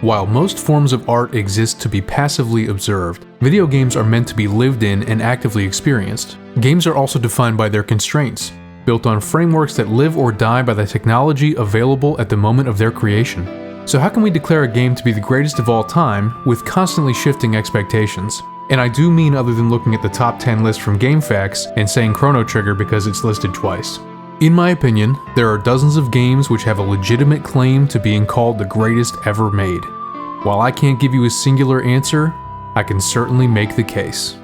While most forms of art exist to be passively observed, video games are meant to be lived in and actively experienced. Games are also defined by their constraints, built on frameworks that live or die by the technology available at the moment of their creation. So how can we declare a game to be the greatest of all time with constantly shifting expectations? And I do mean other than looking at the top 10 list from GameFAQs and saying Chrono Trigger because it's listed twice. In my opinion, there are dozens of games which have a legitimate claim to being called the greatest ever made. While I can't give you a singular answer, I can certainly make the case.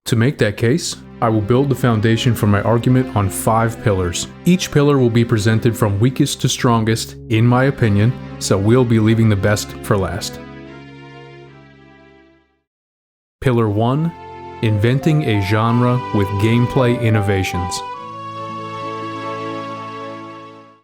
To make that case, I will build the foundation for my argument on 5 pillars. Each pillar will be presented from weakest to strongest, in my opinion, so we'll be leaving the best for last. Pillar 1. Inventing a genre with gameplay innovations.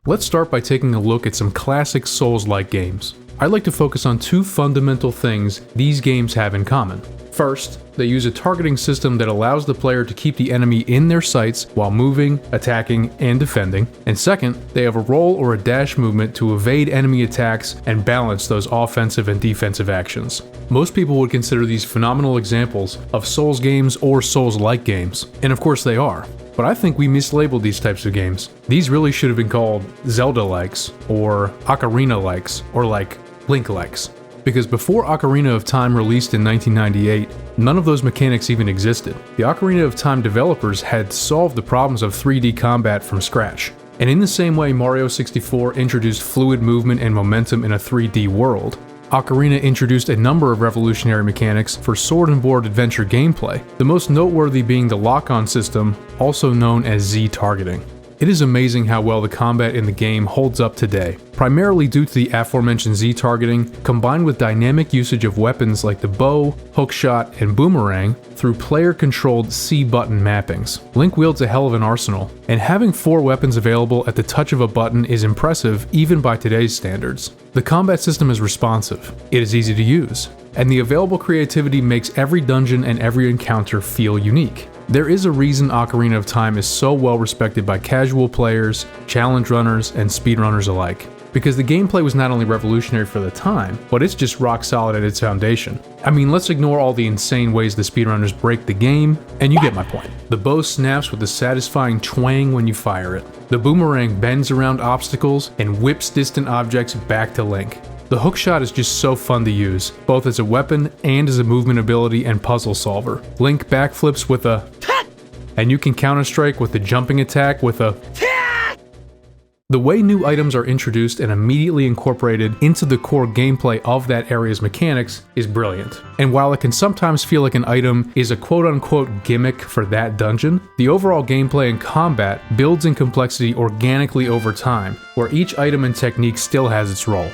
Let's start by taking a look at some classic Souls-like games. I'd like to focus on 2 fundamental things these games have in common. First, they use a targeting system that allows the player to keep the enemy in their sights while moving, attacking, and defending. And second, they have a roll or a dash movement to evade enemy attacks and balance those offensive and defensive actions. Most people would consider these phenomenal examples of Souls games or Souls-like games, and of course they are. But I think we mislabeled these types of games. These really should have been called Zelda-likes, or Ocarina-likes, or like Link-likes. Because before Ocarina of Time released in 1998, none of those mechanics even existed. The Ocarina of Time developers had solved the problems of 3D combat from scratch. And in the same way Mario 64 introduced fluid movement and momentum in a 3D world, Ocarina introduced a number of revolutionary mechanics for sword and board adventure gameplay, the most noteworthy being the lock-on system, also known as Z-targeting. It is amazing how well the combat in the game holds up today, primarily due to the aforementioned Z-targeting, combined with dynamic usage of weapons like the bow, hookshot, and boomerang through player-controlled C-button mappings. Link wields a hell of an arsenal, and having 4 weapons available at the touch of a button is impressive even by today's standards. The combat system is responsive, it is easy to use, and the available creativity makes every dungeon and every encounter feel unique. There is a reason Ocarina of Time is so well respected by casual players, challenge runners, and speedrunners alike. Because the gameplay was not only revolutionary for the time, but it's just rock solid at its foundation. I mean, let's ignore all the insane ways the speedrunners break the game, and you get my point. The bow snaps with a satisfying twang when you fire it. The boomerang bends around obstacles and whips distant objects back to Link. The hookshot is just so fun to use, both as a weapon and as a movement ability and puzzle solver. Link backflips with a and you can counter-strike with the jumping attack with a The way new items are introduced and immediately incorporated into the core gameplay of that area's mechanics is brilliant. And while it can sometimes feel like an item is a quote-unquote gimmick for that dungeon, the overall gameplay and combat builds in complexity organically over time, where each item and technique still has its role.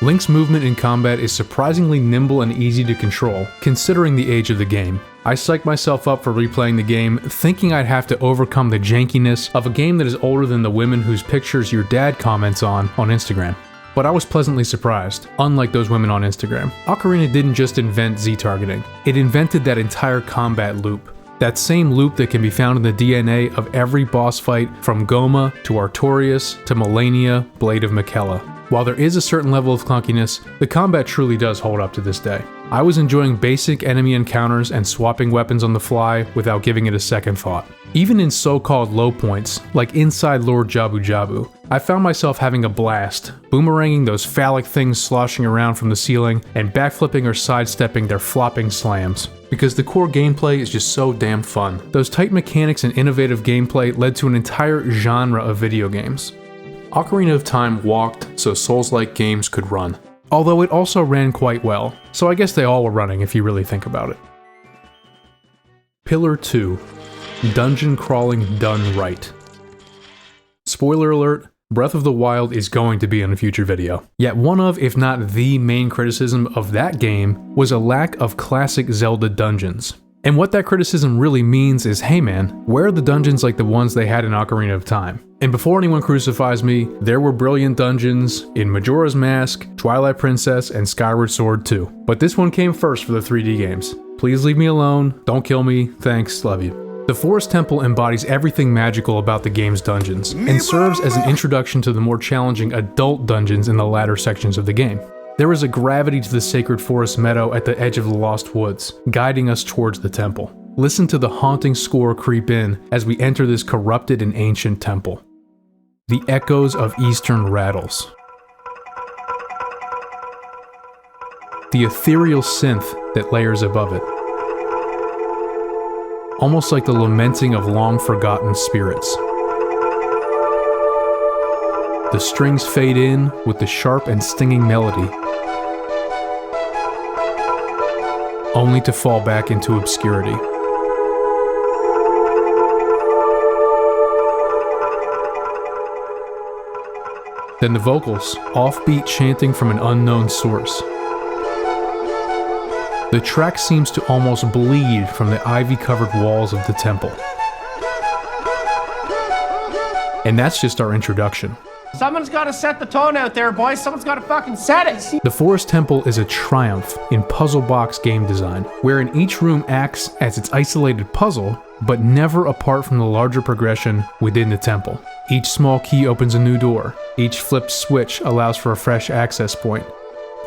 Link's movement in combat is surprisingly nimble and easy to control, considering the age of the game. I psyched myself up for replaying the game, thinking I'd have to overcome the jankiness of a game that is older than the women whose pictures your dad comments on Instagram. But I was pleasantly surprised, unlike those women on Instagram. Ocarina didn't just invent Z-targeting, it invented that entire combat loop. That same loop that can be found in the DNA of every boss fight from Goma to Artorias to Melania, Blade of Miquella. While there is a certain level of clunkiness, the combat truly does hold up to this day. I was enjoying basic enemy encounters and swapping weapons on the fly without giving it a second thought. Even in so-called low points, like inside Lord Jabu Jabu, I found myself having a blast, boomeranging those phallic things sloshing around from the ceiling and backflipping or sidestepping their flopping slams. Because the core gameplay is just so damn fun. Those tight mechanics and innovative gameplay led to an entire genre of video games. Ocarina of Time walked so Souls-like games could run. Although it also ran quite well, so I guess they all were running if you really think about it. Pillar 2. Dungeon crawling done right. Spoiler alert, Breath of the Wild is going to be in a future video. Yet one of, if not the main criticism of that game was a lack of classic Zelda dungeons. And what that criticism really means is, hey man, where are the dungeons like the ones they had in Ocarina of Time? And before anyone crucifies me, there were brilliant dungeons in Majora's Mask, Twilight Princess, and Skyward Sword 2. But this one came first for the 3D games. Please leave me alone, don't kill me, thanks, love you. The Forest Temple embodies everything magical about the game's dungeons, and serves as an introduction to the more challenging adult dungeons in the latter sections of the game. There is a gravity to the sacred forest meadow at the edge of the Lost Woods, guiding us towards the temple. Listen to the haunting score creep in as we enter this corrupted and ancient temple. The echoes of Eastern rattles. The ethereal synth that layers above it. Almost like the lamenting of long-forgotten spirits. The strings fade in with the sharp and stinging melody, only to fall back into obscurity. Then the vocals, offbeat chanting from an unknown source. The track seems to almost bleed from the ivy-covered walls of the temple. And that's just our introduction. Someone's gotta set the tone out there, boys. Someone's gotta fucking set it. The Forest Temple is a triumph in puzzle box game design, wherein each room acts as its isolated puzzle, but never apart from the larger progression within the temple. Each small key opens a new door. Each flipped switch allows for a fresh access point.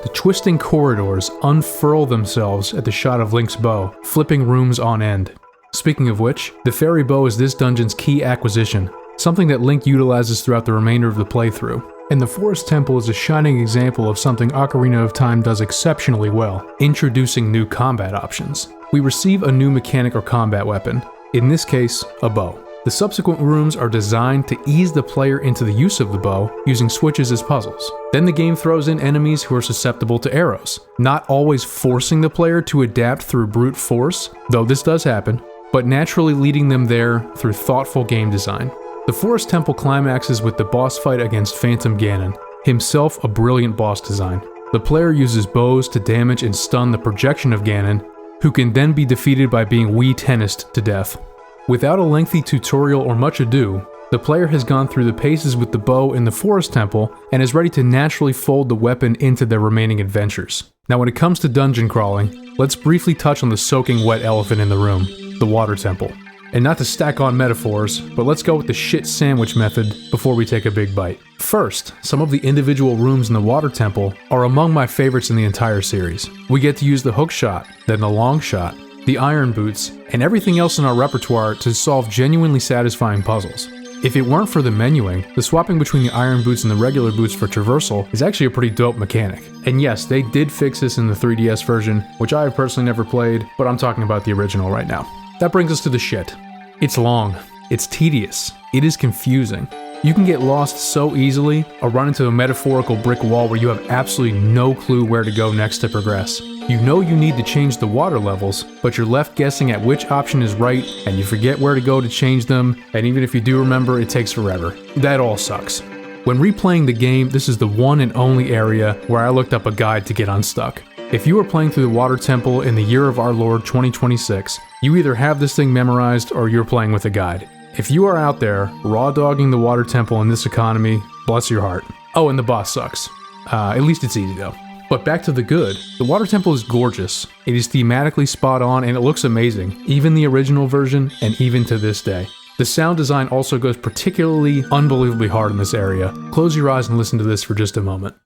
The twisting corridors unfurl themselves at the shot of Link's bow, flipping rooms on end. Speaking of which, the fairy bow is this dungeon's key acquisition, something that Link utilizes throughout the remainder of the playthrough. And the Forest Temple is a shining example of something Ocarina of Time does exceptionally well, introducing new combat options. We receive a new mechanic or combat weapon, in this case, a bow. The subsequent rooms are designed to ease the player into the use of the bow, using switches as puzzles. Then the game throws in enemies who are susceptible to arrows, not always forcing the player to adapt through brute force, though this does happen, but naturally leading them there through thoughtful game design. The Forest Temple climaxes with the boss fight against Phantom Ganon, himself a brilliant boss design. The player uses bows to damage and stun the projection of Ganon, who can then be defeated by being Wii tennised to death. Without a lengthy tutorial or much ado, the player has gone through the paces with the bow in the Forest Temple and is ready to naturally fold the weapon into their remaining adventures. Now when it comes to dungeon crawling, let's briefly touch on the soaking wet elephant in the room, the Water Temple. And not to stack on metaphors, but let's go with the shit sandwich method before we take a big bite. First, some of the individual rooms in the Water Temple are among my favorites in the entire series. We get to use the hook shot, then the long shot, the iron boots, and everything else in our repertoire to solve genuinely satisfying puzzles. If it weren't for the menuing, the swapping between the iron boots and the regular boots for traversal is actually a pretty dope mechanic. And yes, they did fix this in the 3DS version, which I have personally never played, but I'm talking about the original right now. That brings us to the shit. It's long, it's tedious, it is confusing. You can get lost so easily or run into a metaphorical brick wall where you have absolutely no clue where to go next to progress. You know you need to change the water levels, but you're left guessing at which option is right, and you forget where to go to change them, and even if you do remember, it takes forever. That all sucks. When replaying the game, this is the one and only area where I looked up a guide to get unstuck. If you are playing through the Water Temple in the year of our Lord 2026, you either have this thing memorized or you're playing with a guide. If you are out there raw dogging the Water Temple in this economy, bless your heart. Oh, and the boss sucks. At least it's easy though. But back to the good. The Water Temple is gorgeous. It is thematically spot on and it looks amazing, even the original version and even to this day. The sound design also goes particularly unbelievably hard in this area. Close your eyes and listen to this for just a moment.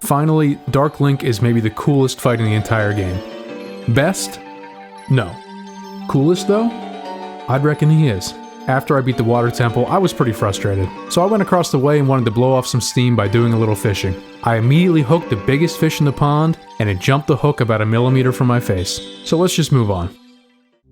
Finally, Dark Link is maybe the coolest fight in the entire game. Best? No. Coolest though? I'd reckon he is. After I beat the Water Temple, I was pretty frustrated, so I went across the way and wanted to blow off some steam by doing a little fishing. I immediately hooked the biggest fish in the pond, and it jumped the hook about 1 millimeter from my face. So let's just move on.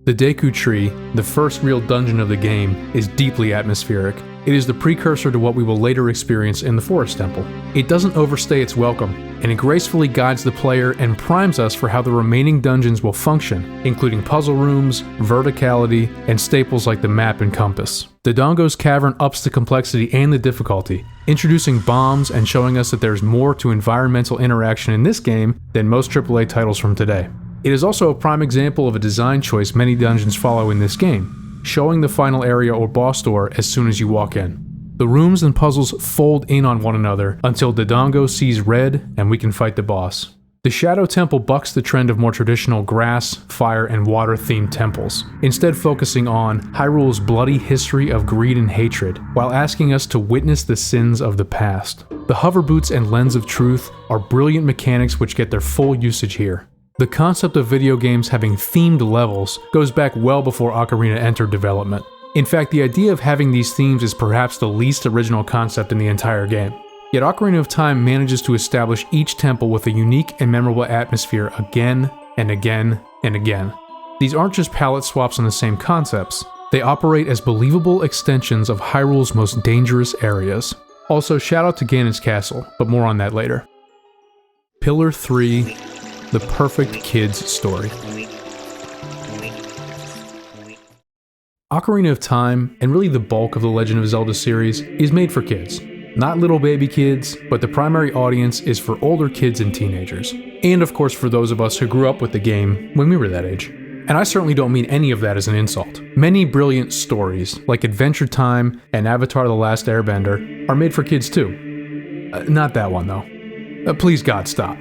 The Deku Tree, the first real dungeon of the game, is deeply atmospheric. It is the precursor to what we will later experience in the Forest Temple. It doesn't overstay its welcome, and it gracefully guides the player and primes us for how the remaining dungeons will function, including puzzle rooms, verticality, and staples like the map and compass. The Dongo's Cavern ups the complexity and the difficulty, introducing bombs and showing us that there's more to environmental interaction in this game than most AAA titles from today. It is also a prime example of a design choice many dungeons follow in this game, showing the final area or boss door as soon as you walk in. The rooms and puzzles fold in on one another until Dodongo sees red and we can fight the boss. The Shadow Temple bucks the trend of more traditional grass, fire, and water-themed temples, instead focusing on Hyrule's bloody history of greed and hatred, while asking us to witness the sins of the past. The hover boots and lens of truth are brilliant mechanics which get their full usage here. The concept of video games having themed levels goes back well before Ocarina entered development. In fact, the idea of having these themes is perhaps the least original concept in the entire game. Yet Ocarina of Time manages to establish each temple with a unique and memorable atmosphere again and again and again. These aren't just palette swaps on the same concepts, they operate as believable extensions of Hyrule's most dangerous areas. Also, shout out to Ganon's castle, but more on that later. Pillar 3, the perfect kid's story. Ocarina of Time, and really the bulk of the Legend of Zelda series, is made for kids. Not little baby kids, but the primary audience is for older kids and teenagers. And of course for those of us who grew up with the game when we were that age. And I certainly don't mean any of that as an insult. Many brilliant stories, like Adventure Time and Avatar: The Last Airbender, are made for kids too. Not that one though. Please God, stop.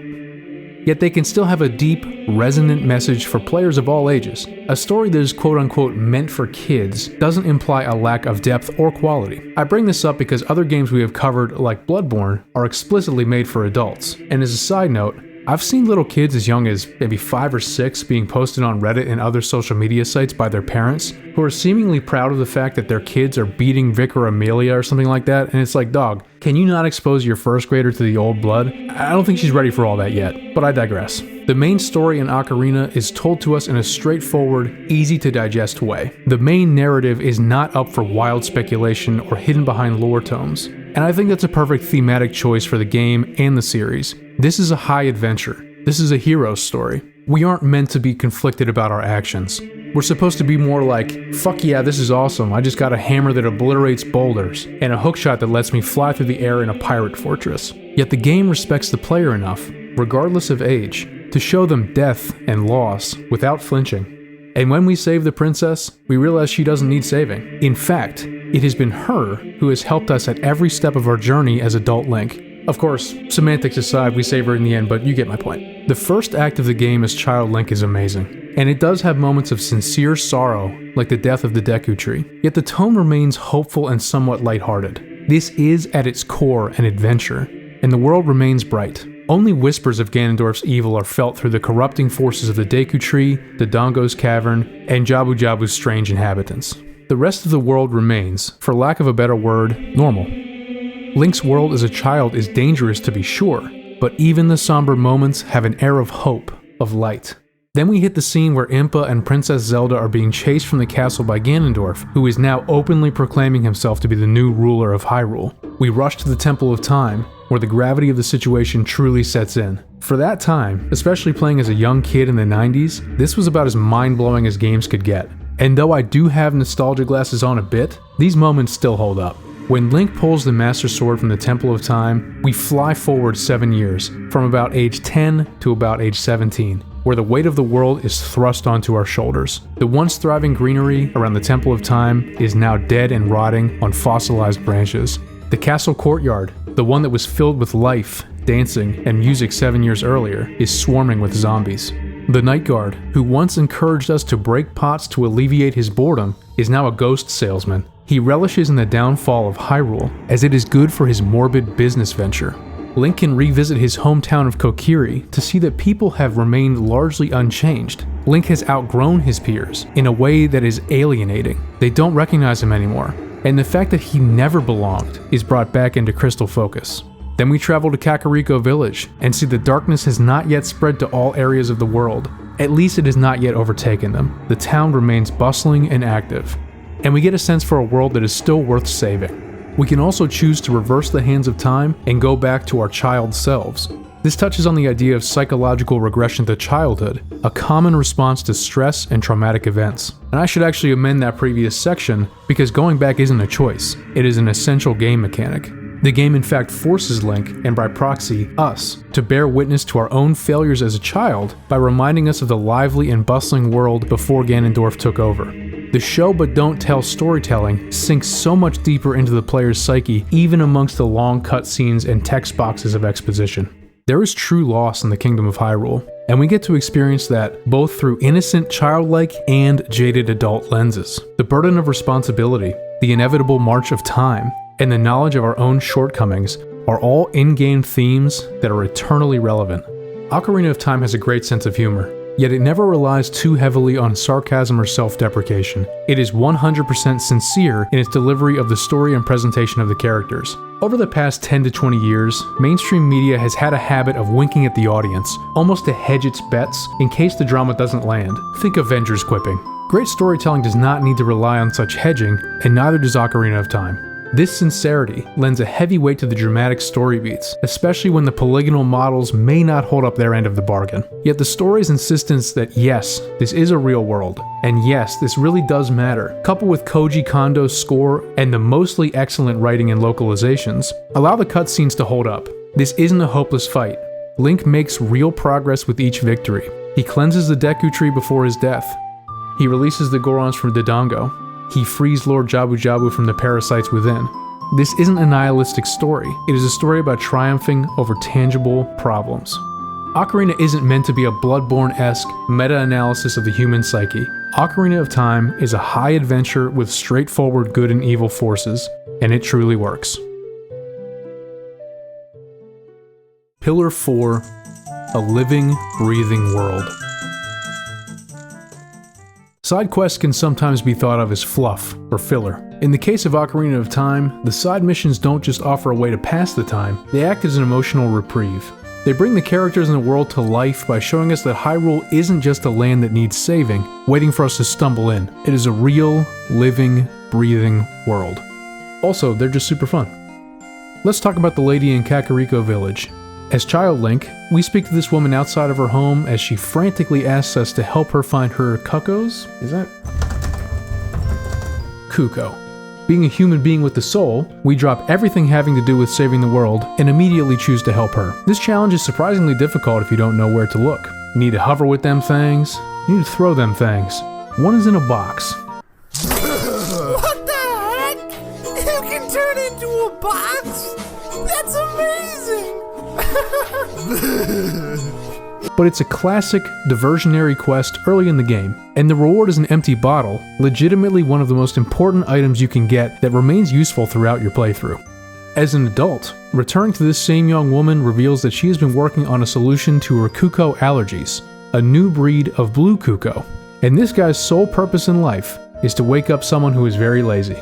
Yet they can still have a deep, resonant message for players of all ages. A story that is quote-unquote meant for kids doesn't imply a lack of depth or quality. I bring this up because other games we have covered, like Bloodborne, are explicitly made for adults. And as a side note, I've seen little kids as young as maybe 5 or 6 being posted on Reddit and other social media sites by their parents, who are seemingly proud of the fact that their kids are beating Vic or Amelia or something like that, and it's like, dog, can you not expose your first grader to the old blood? I don't think she's ready for all that yet, but I digress. The main story in Ocarina is told to us in a straightforward, easy to digest way. The main narrative is not up for wild speculation or hidden behind lore tomes, and I think that's a perfect thematic choice for the game and the series. This is a high adventure. This is a hero's story. We aren't meant to be conflicted about our actions. We're supposed to be more like, fuck yeah, this is awesome, I just got a hammer that obliterates boulders, and a hookshot that lets me fly through the air in a pirate fortress. Yet the game respects the player enough, regardless of age, to show them death and loss without flinching. And when we save the princess, we realize she doesn't need saving. In fact, it has been her who has helped us at every step of our journey as adult Link. Of course, semantics aside, we save her in the end, but you get my point. The first act of the game as Child Link is amazing, and it does have moments of sincere sorrow, like the death of the Deku Tree, yet the tone remains hopeful and somewhat lighthearted. This is at its core an adventure, and the world remains bright. Only whispers of Ganondorf's evil are felt through the corrupting forces of the Deku Tree, the Dodongo's Cavern, and Jabu Jabu's strange inhabitants. The rest of the world remains, for lack of a better word, normal. Link's world as a child is dangerous to be sure, but even the somber moments have an air of hope, of light. Then we hit the scene where Impa and Princess Zelda are being chased from the castle by Ganondorf, who is now openly proclaiming himself to be the new ruler of Hyrule. We rush to the Temple of Time, where the gravity of the situation truly sets in. For that time, especially playing as a young kid in the 90s, this was about as mind-blowing as games could get. And though I do have nostalgia glasses on a bit, these moments still hold up. When Link pulls the Master Sword from the Temple of Time, we fly forward 7 years, from about age 10 to about age 17, where the weight of the world is thrust onto our shoulders. The once thriving greenery around the Temple of Time is now dead and rotting on fossilized branches. The castle courtyard, the one that was filled with life, dancing, and music 7 years earlier, is swarming with zombies. The Night Guard, who once encouraged us to break pots to alleviate his boredom, is now a ghost salesman. He relishes in the downfall of Hyrule, as it is good for his morbid business venture. Link can revisit his hometown of Kokiri to see that people have remained largely unchanged. Link has outgrown his peers in a way that is alienating. They don't recognize him anymore, and the fact that he never belonged is brought back into crystal focus. Then we travel to Kakariko Village and see the darkness has not yet spread to all areas of the world. At least it has not yet overtaken them. The town remains bustling and active. And we get a sense for a world that is still worth saving. We can also choose to reverse the hands of time and go back to our child selves. This touches on the idea of psychological regression to childhood, a common response to stress and traumatic events. And I should actually amend that previous section, because going back isn't a choice, it is an essential game mechanic. The game in fact forces Link, and by proxy, us, to bear witness to our own failures as a child by reminding us of the lively and bustling world before Ganondorf took over. The show but don't tell storytelling sinks so much deeper into the player's psyche, even amongst the long cutscenes and text boxes of exposition. There is true loss in the Kingdom of Hyrule, and we get to experience that both through innocent, childlike, and jaded adult lenses. The burden of responsibility, the inevitable march of time, and the knowledge of our own shortcomings are all in-game themes that are eternally relevant. Ocarina of Time has a great sense of humor, yet it never relies too heavily on sarcasm or self-deprecation. It is 100% sincere in its delivery of the story and presentation of the characters. Over the past 10 to 20 years, mainstream media has had a habit of winking at the audience, almost to hedge its bets in case the drama doesn't land. Think Avengers quipping. Great storytelling does not need to rely on such hedging, and neither does Ocarina of Time. This sincerity lends a heavy weight to the dramatic story beats, especially when the polygonal models may not hold up their end of the bargain. Yet the story's insistence that yes, this is a real world, and yes, this really does matter, coupled with Koji Kondo's score and the mostly excellent writing and localizations, allow the cutscenes to hold up. This isn't a hopeless fight. Link makes real progress with each victory. He cleanses the Deku Tree before his death. He releases the Gorons from Dodongo. He frees Lord Jabu Jabu from the parasites within. This isn't a nihilistic story. It is a story about triumphing over tangible problems. Ocarina isn't meant to be a Bloodborne-esque meta-analysis of the human psyche. Ocarina of Time is a high adventure with straightforward good and evil forces, and it truly works. Pillar 4: A living, breathing world. Side quests can sometimes be thought of as fluff or filler. In the case of Ocarina of Time, the side missions don't just offer a way to pass the time, they act as an emotional reprieve. They bring the characters in the world to life by showing us that Hyrule isn't just a land that needs saving, waiting for us to stumble in. It is a real, living, breathing world. Also, they're just super fun. Let's talk about the lady in Kakariko Village. As Child Link, we speak to this woman outside of her home as she frantically asks us to help her find her Cuccos? Is that? Cucco. Being a human being with a soul, we drop everything having to do with saving the world and immediately choose to help her. This challenge is surprisingly difficult if you don't know where to look. You need to hover with them things, you need to throw them things. One is in a box. What the heck? You can turn into a box? That's amazing! But it's a classic diversionary quest early in the game, and the reward is an empty bottle, legitimately one of the most important items you can get that remains useful throughout your playthrough. As an adult, returning to this same young woman reveals that she has been working on a solution to her Cucco allergies, a new breed of blue Cucco, and this guy's sole purpose in life is to wake up someone who is very lazy.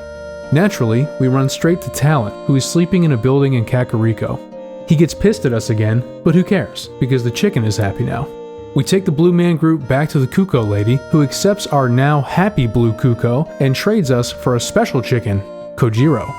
Naturally, we run straight to Talent, who is sleeping in a building in Kakariko. He gets pissed at us again, but who cares, because the chicken is happy now. We take the Blue Man group back to the Cucco lady, who accepts our now happy blue Cucco and trades us for a special chicken, Kojiro.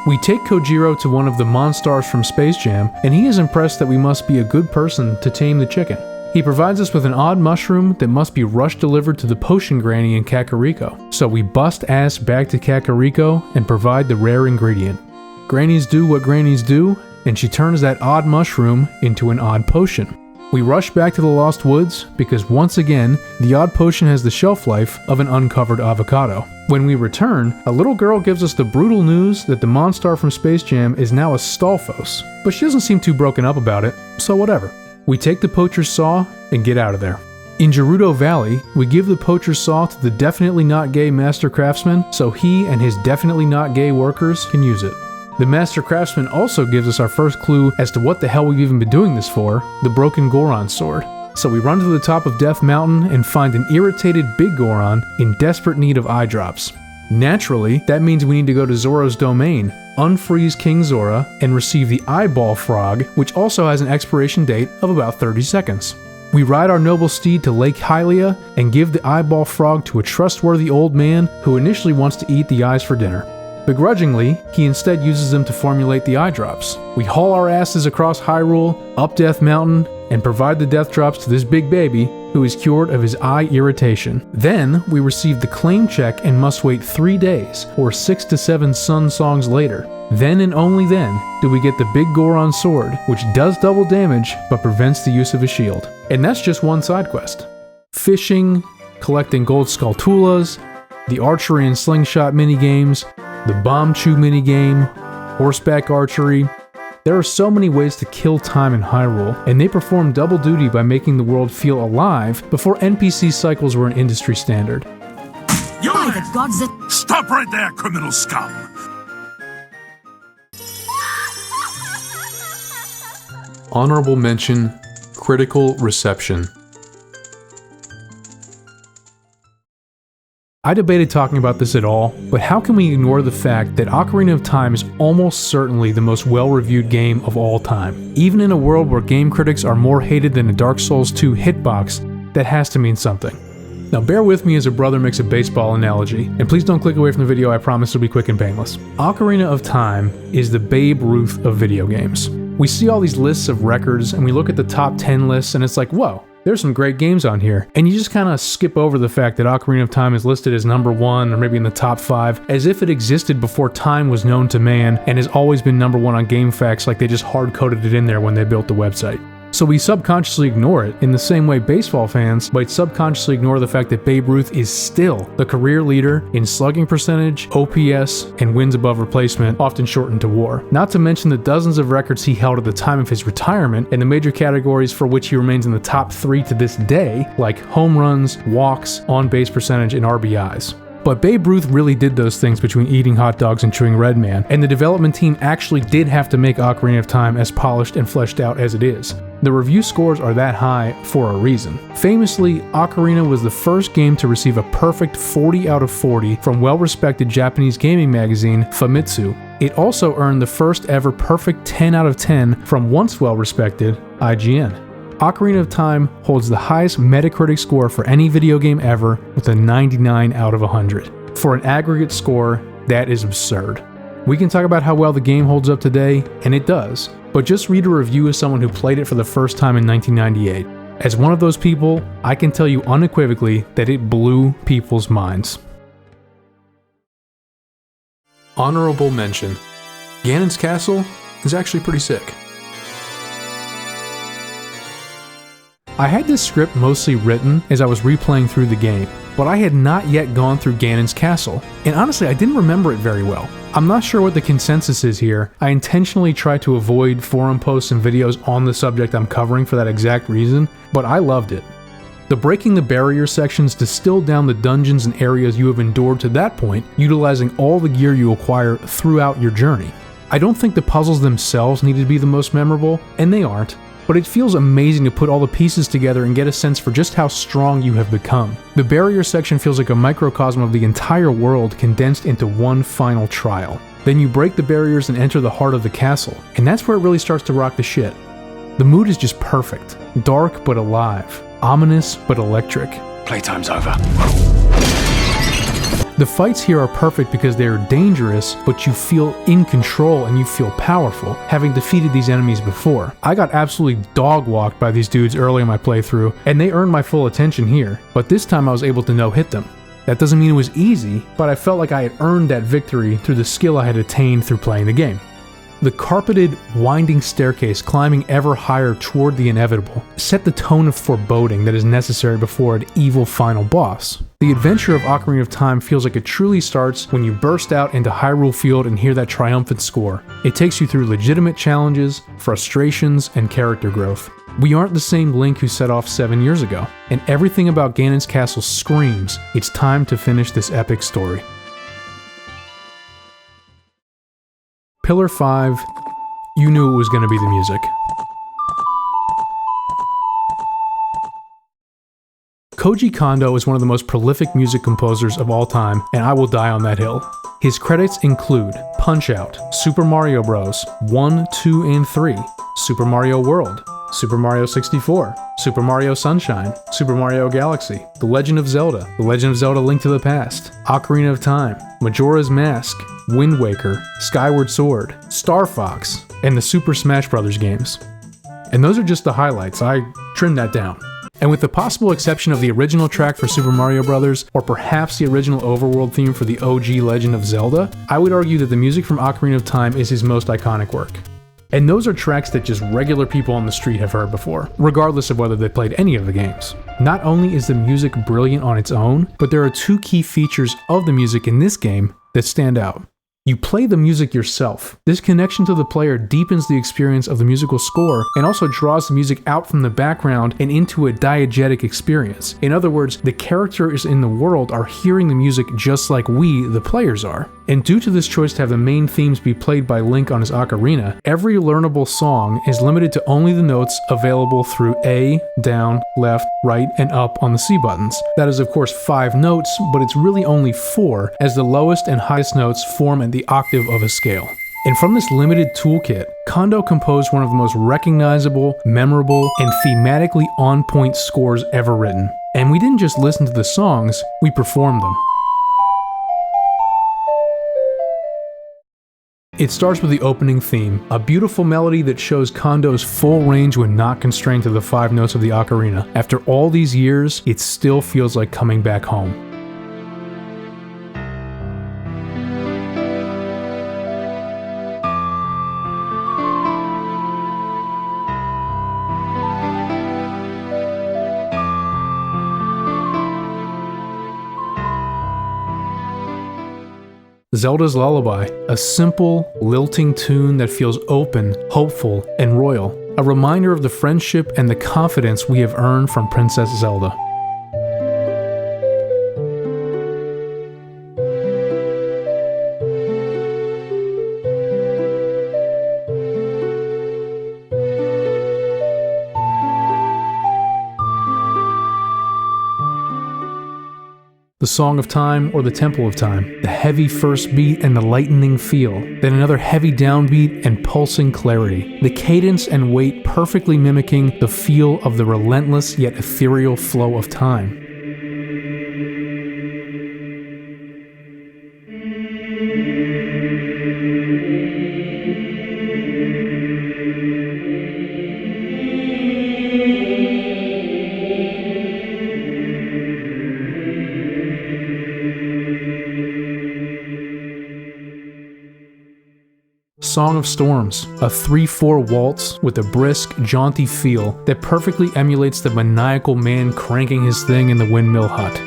We take Kojiro to one of the Monstars from Space Jam, and he is impressed that we must be a good person to tame the chicken. He provides us with an odd mushroom that must be rush delivered to the Potion Granny in Kakariko, so we bust ass back to Kakariko and provide the rare ingredient. Grannies do what grannies do, and she turns that odd mushroom into an odd potion. We rush back to the Lost Woods because once again, the odd potion has the shelf life of an uncovered avocado. When we return, a little girl gives us the brutal news that the Monstar from Space Jam is now a Stalfos, but she doesn't seem too broken up about it, so whatever. We take the poacher's saw and get out of there. In Gerudo Valley, we give the poacher's saw to the definitely not gay master craftsman so he and his definitely not gay workers can use it. The Master Craftsman also gives us our first clue as to what the hell we've even been doing this for, the broken Goron sword. So we run to the top of Death Mountain and find an irritated Big Goron in desperate need of eye drops. Naturally, that means we need to go to Zora's domain, unfreeze King Zora, and receive the Eyeball Frog, which also has an expiration date of about 30 seconds. We ride our noble steed to Lake Hylia and give the Eyeball Frog to a trustworthy old man who initially wants to eat the eyes for dinner. Begrudgingly, he instead uses them to formulate the eye drops. We haul our asses across Hyrule, up Death Mountain, and provide the death drops to this big baby, who is cured of his eye irritation. Then, we receive the claim check and must wait 3 days, or 6 to 7 Sun Songs later. Then and only then do we get the Big Goron sword, which does double damage, but prevents the use of a shield. And that's just one side quest. Fishing, collecting gold Skulltulas, the archery and slingshot minigames, the bomb chew minigame, horseback archery. There are so many ways to kill time in Hyrule, and they perform double duty by making the world feel alive before NPC cycles were an industry standard. By the gods that... Stop right there, criminal scum! Honorable mention, critical reception. I debated talking about this at all, but how can we ignore the fact that Ocarina of Time is almost certainly the most well-reviewed game of all time? Even in a world where game critics are more hated than a Dark Souls 2 hitbox, that has to mean something. Now bear with me as a brother makes a baseball analogy, and please don't click away from the video, I promise it'll be quick and painless. Ocarina of Time is the Babe Ruth of video games. We see all these lists of records, and we look at the top 10 lists, and it's like, whoa, there's some great games on here. And you just kind of skip over the fact that Ocarina of Time is listed as number 1 or maybe in the top 5, as if it existed before time was known to man and has always been number 1 on GameFAQs, like they just hard-coded it in there when they built the website. So we subconsciously ignore it in the same way baseball fans might subconsciously ignore the fact that Babe Ruth is still the career leader in slugging percentage, OPS, and wins above replacement, often shortened to WAR. Not to mention the dozens of records he held at the time of his retirement and the major categories for which he remains in the top 3 to this day, like home runs, walks, on-base percentage, and RBIs. But Babe Ruth really did those things between eating hot dogs and chewing Red Man, and the development team actually did have to make Ocarina of Time as polished and fleshed out as it is. The review scores are that high for a reason. Famously, Ocarina was the first game to receive a perfect 40 out of 40 from well-respected Japanese gaming magazine Famitsu. It also earned the first ever perfect 10 out of 10 from once well-respected IGN. Ocarina of Time holds the highest Metacritic score for any video game ever with a 99 out of 100. For an aggregate score, that is absurd. We can talk about how well the game holds up today, and it does, but just read a review as someone who played it for the first time in 1998. As one of those people, I can tell you unequivocally that it blew people's minds. Honorable mention. Ganon's castle is actually pretty sick. I had this script mostly written as I was replaying through the game, but I had not yet gone through Ganon's castle, and honestly I didn't remember it very well. I'm not sure what the consensus is here. I intentionally try to avoid forum posts and videos on the subject I'm covering for that exact reason, but I loved it. The breaking the barrier sections distill down the dungeons and areas you have endured to that point, utilizing all the gear you acquire throughout your journey. I don't think the puzzles themselves need to be the most memorable, and they aren't, but it feels amazing to put all the pieces together and get a sense for just how strong you have become. The barrier section feels like a microcosm of the entire world condensed into one final trial. Then you break the barriers and enter the heart of the castle, and that's where it really starts to rock the shit. The mood is just perfect. Dark but alive. Ominous but electric. Playtime's over. The fights here are perfect because they are dangerous, but you feel in control and you feel powerful, having defeated these enemies before. I got absolutely dog-walked by these dudes early in my playthrough, and they earned my full attention here, but this time I was able to no-hit them. That doesn't mean it was easy, but I felt like I had earned that victory through the skill I had attained through playing the game. The carpeted, winding staircase climbing ever higher toward the inevitable set the tone of foreboding that is necessary before an evil final boss. The adventure of Ocarina of Time feels like it truly starts when you burst out into Hyrule Field and hear that triumphant score. It takes you through legitimate challenges, frustrations, and character growth. We aren't the same Link who set off 7 years ago, and everything about Ganon's castle screams, it's time to finish this epic story. Pillar 5, you knew it was going to be the music. Koji Kondo is one of the most prolific music composers of all time, and I will die on that hill. His credits include Punch-Out!, Super Mario Bros. 1, 2, and 3, Super Mario World, Super Mario 64, Super Mario Sunshine, Super Mario Galaxy, The Legend of Zelda, The Legend of Zelda: Link to the Past, Ocarina of Time, Majora's Mask, Wind Waker, Skyward Sword, Star Fox, and the Super Smash Bros. Games. And those are just the highlights, I trimmed that down. And with the possible exception of the original track for Super Mario Bros., or perhaps the original overworld theme for the OG Legend of Zelda, I would argue that the music from Ocarina of Time is his most iconic work. And those are tracks that just regular people on the street have heard before, regardless of whether they played any of the games. Not only is the music brilliant on its own, but there are two key features of the music in this game that stand out. You play the music yourself. This connection to the player deepens the experience of the musical score and also draws the music out from the background and into a diegetic experience. In other words, the characters in the world are hearing the music just like we, the players, are. And due to this choice to have the main themes be played by Link on his ocarina, every learnable song is limited to only the notes available through A, down, left, right, and up on the C buttons. That is of course 5 notes, but it's really only 4, as the lowest and highest notes form at the octave of a scale. And from this limited toolkit, Kondo composed one of the most recognizable, memorable, and thematically on-point scores ever written. And we didn't just listen to the songs, we performed them. It starts with the opening theme, a beautiful melody that shows Kondo's full range when not constrained to the 5 notes of the ocarina. After all these years, it still feels like coming back home. Zelda's Lullaby, a simple, lilting tune that feels open, hopeful, and royal, a reminder of the friendship and the confidence we have earned from Princess Zelda. The Song of Time or the Temple of Time, the heavy first beat and the lightning feel, then another heavy downbeat and pulsing clarity, the cadence and weight perfectly mimicking the feel of the relentless yet ethereal flow of time. Song of Storms, a 3/4 waltz with a brisk, jaunty feel that perfectly emulates the maniacal man cranking his thing in the windmill hut.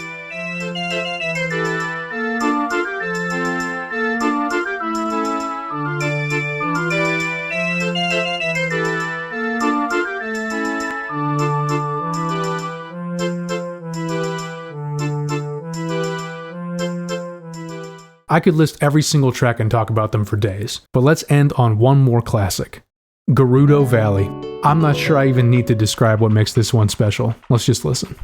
I could list every single track and talk about them for days, but let's end on one more classic. Gerudo Valley. I'm not sure I even need to describe what makes this one special. Let's just listen.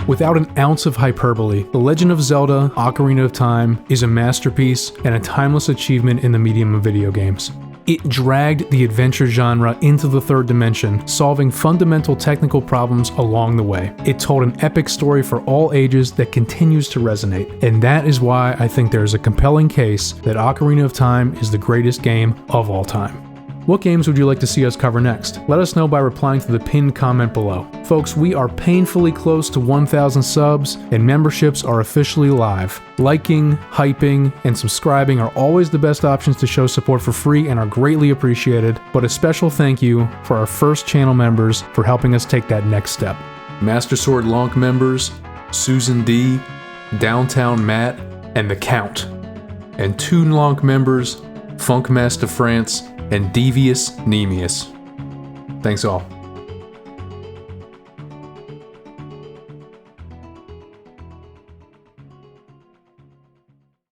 Without an ounce of hyperbole, The Legend of Zelda: Ocarina of Time is a masterpiece and a timeless achievement in the medium of video games. It dragged the adventure genre into the third dimension, solving fundamental technical problems along the way. It told an epic story for all ages that continues to resonate, and that is why I think there is a compelling case that Ocarina of Time is the greatest game of all time. What games would you like to see us cover next? Let us know by replying to the pinned comment below. Folks, we are painfully close to 1,000 subs, and memberships are officially live. Liking, hyping, and subscribing are always the best options to show support for free and are greatly appreciated, but a special thank you for our first channel members for helping us take that next step. Master Sword Lonk members, Susan D, Downtown Matt, and The Count. And Toon Lonk members, Funkmaster France, and Devious Nemius. Thanks all.